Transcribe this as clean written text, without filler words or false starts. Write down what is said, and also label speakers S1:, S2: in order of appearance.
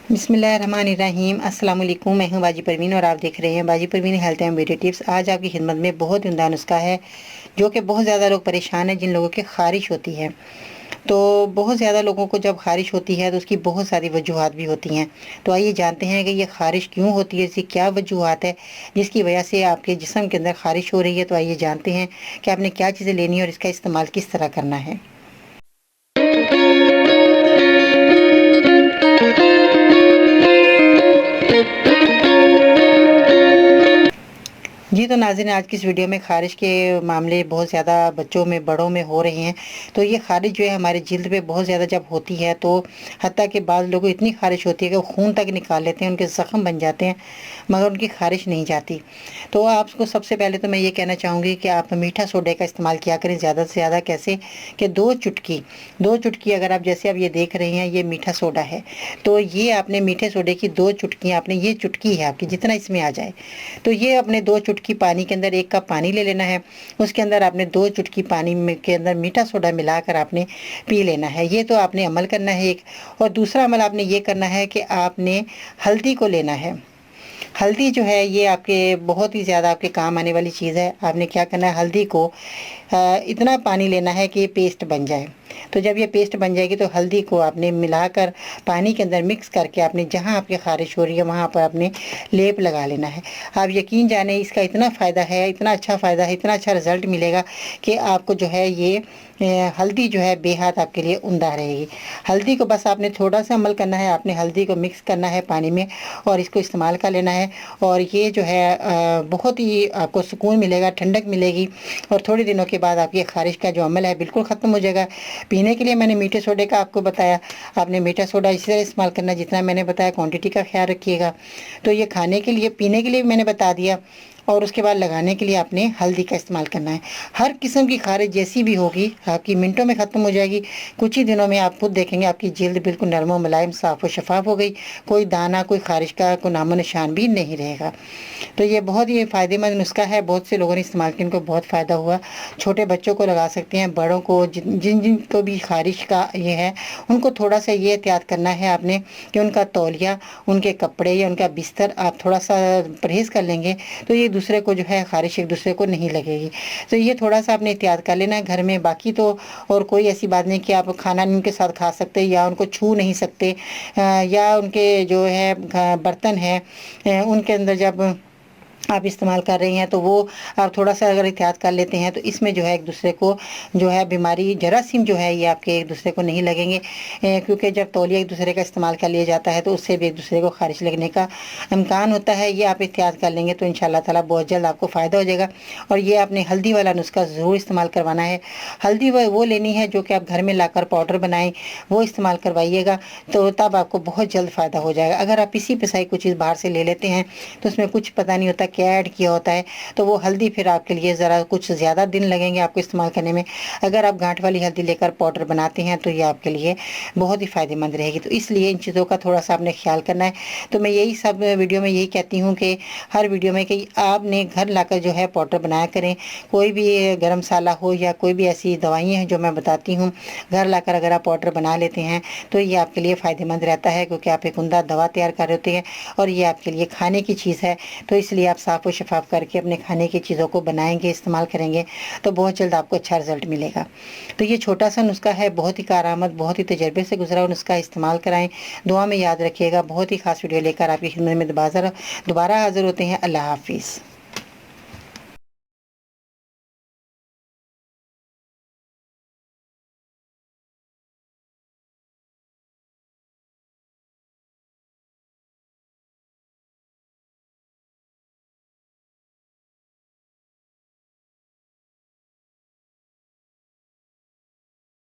S1: बिस्मिल्लाहिर्रहमानिर्रहीम। अस्सलाम वालेकुम। मैं हूं बाजी परवीन और आप देख रहे हैं बाजी Parveen health and beauty tips. आज आपकी खिदमत में बहुत ही उम्दा नुस्खा है जो कि बहुत ज़्यादा लोग परेशान हैं, जिन लोगों की ख़ारिश होती है। तो बहुत ज़्यादा लोगों को जब ख़ारिश होती है तो उसकी बहुत सारी वजूहात भी होती हैं। तो आइए जानते हैं कि ये ख़ारिश क्यों होती है, इसकी क्या वजूहात है जिसकी वजह से आपके जिस्म के अंदर ख़ारिश हो रही है। तो आइए जानते हैं कि आपने क्या चीज़ें लेनी है और इसका इस्तेमाल किस तरह करना है। जी, तो नाज़रीन, आज की इस वीडियो में ख़ारिश के मामले बहुत ज़्यादा बच्चों में, बड़ों में हो रहे हैं। तो ये ख़ारिश जो है हमारे जिल्द पे बहुत ज़्यादा जब होती है तो हत्ता कि बाद लोगों को इतनी ख़ारिश होती है कि वो खून तक निकाल लेते हैं, उनके ज़ख्म बन जाते हैं, मगर उनकी ख़ारिश नहीं जाती। तो आपको सबसे पहले तो मैं ये कहना चाहूँगी कि आप मीठा सोडे का इस्तेमाल किया करें ज़्यादा से ज़्यादा। कैसे कि 2 चुटकी अगर आप, जैसे आप ये देख रहे हैं, ये मीठा सोडा है। तो ये आपने मीठे सोडे की 2 चुटकियाँ, आपने, ये चुटकी है आपकी, जितना इसमें आ जाए, तो ये अपने 2 चुटकी पानी के अंदर, 1 कप पानी ले लेना है। उसके अंदर आपने 2 चुटकी पानी में के अंदर मीठा सोडा मिलाकर आपने पी लेना है। ये तो आपने अमल करना है एक। और दूसरा अमल आपने ये करना है कि आपने हल्दी को लेना है। हल्दी जो है ये आपके बहुत ही ज़्यादा आपके काम आने वाली चीज़ है। आपने क्या करना है, हल्दी को इतना पानी लेना है कि ये पेस्ट बन जाए। तो जब ये पेस्ट बन जाएगी तो हल्दी को आपने मिलाकर पानी के अंदर मिक्स करके आपने जहाँ आपकी ख़ारिश हो रही है वहाँ पर आपने लेप लगा लेना है। आप यकीन जाने, इसका इतना फ़ायदा है, इतना अच्छा फ़ायदा है, इतना अच्छा रिज़ल्ट मिलेगा कि आपको जो है ये हल्दी जो है बेहद आपके लिए उम्दा रहेगी। हल्दी को बस आपने थोड़ा सा अमल करना है, आपने हल्दी को मिक्स करना है पानी में और इसको इस्तेमाल कर लेना है। और ये जो है बहुत ही आपको सुकून मिलेगा, ठंडक मिलेगी और थोड़े दिनों के बाद आपकी ख़ारिश का जो अमल है बिल्कुल ख़त्म हो जाएगा। पीने के लिए मैंने मीठे सोडे का आपको बताया, आपने मीठा सोडा इसी तरह इस्तेमाल करना जितना मैंने बताया, क्वांटिटी का ख्याल रखिएगा। तो ये खाने के लिए, पीने के लिए भी मैंने बता दिया। और उसके बाद लगाने के लिए आपने हल्दी का इस्तेमाल करना है। हर किस्म की ख़ारिश जैसी भी होगी आपकी मिनटों में ख़त्म हो जाएगी। कुछ ही दिनों में आप खुद देखेंगे आपकी जल्द बिल्कुल नरम व मुलायम, साफ़ व शफाफ हो गई। कोई दाना, कोई ख़ारिश का कोई नामो निशान भी नहीं रहेगा। तो ये बहुत ही फ़ायदेमंद नुस्खा है, बहुत से लोगों ने इस्तेमाल किया, इनको बहुत फ़ायदा हुआ। छोटे बच्चों को लगा सकते हैं, बड़ों को, जिन जिन को भी ख़ारिश का ये है उनको थोड़ा सा ये एहतियात करना है आपने कि उनका तौलिया, उनके कपड़े या उनका बिस्तर आप थोड़ा सा परहेज़ कर लेंगे तो ये दूसरे को जो है ख़ारिश एक दूसरे को नहीं लगेगी। तो ये थोड़ा सा आपने एहतियात कर लेना है घर में। बाकी तो और कोई ऐसी बात नहीं कि आप खाना नहीं उनके साथ खा सकते या उनको छू नहीं सकते, या उनके जो है बर्तन है उनके अंदर जब आप इस्तेमाल कर रही हैं तो वो आप थोड़ा सा अगर एहतियात कर लेते हैं तो इसमें जो है एक दूसरे को जो है बीमारी, जरासीम जो है ये आपके एक दूसरे को नहीं लगेंगे। क्योंकि जब तौलिया एक दूसरे का इस्तेमाल कर लिया जाता है तो उससे भी एक दूसरे को ख़ारिश लगने का इम्कान होता है। ये आप एहतियात कर लेंगे तो इंशाल्लाह ताला बहुत जल्द आपको फ़ायदा हो जाएगा। और ये आपने हल्दी वाला नुस्खा ज़रूर इस्तेमाल करवाना है। हल्दी वो लेनी है जो कि आप घर में लाकर पाउडर बनाएं, वो इस्तेमाल करवाइएगा तो तब आपको बहुत जल्द फ़ायदा हो जाएगा। अगर आप पिसी पिसाई कुछ चीज़ बाहर से ले लेते हैं तो उसमें कुछ पता नहीं होता क्या ऐड किया होता है, तो वो हल्दी फिर आपके लिए ज़रा कुछ ज़्यादा दिन लगेंगे आपको इस्तेमाल करने में। अगर आप गांठ वाली हल्दी लेकर पाउडर बनाते हैं तो ये आपके लिए बहुत ही फ़ायदेमंद रहेगी। तो इसलिए इन चीज़ों का थोड़ा सा आपने ख्याल करना है। तो मैं यही सब वीडियो में यही कहती हूँ कि हर वीडियो में कि आपने घर लाकर जो है पाउडर बनाया करें। कोई भी गर्म मसाला हो या कोई भी ऐसी दवाइयाँ हैं जो मैं बताती हूँ, घर लाकर अगर आप पाउडर बना लेते हैं तो ये आपके लिए फ़ायदेमंद रहता है, क्योंकि आप एक उम्दा दवा तैयार कर रहे होते हैं और ये आपके लिए खाने की चीज़ है। तो इसलिए आप साफ़ व शफाफ करके अपने खाने की चीज़ों को बनाएंगे, इस्तेमाल करेंगे तो बहुत जल्द आपको अच्छा रिजल्ट मिलेगा। तो ये छोटा सा नुस्खा है, बहुत ही कारआमद, बहुत ही तजर्बे से गुजरा हुआ नुस्खा, इस्तेमाल कराएं। दुआ में याद रखिएगा। बहुत ही खास वीडियो लेकर आपकी खिदमत में दोबारा हाजिर होते हैं। अल्लाह हाफिज़।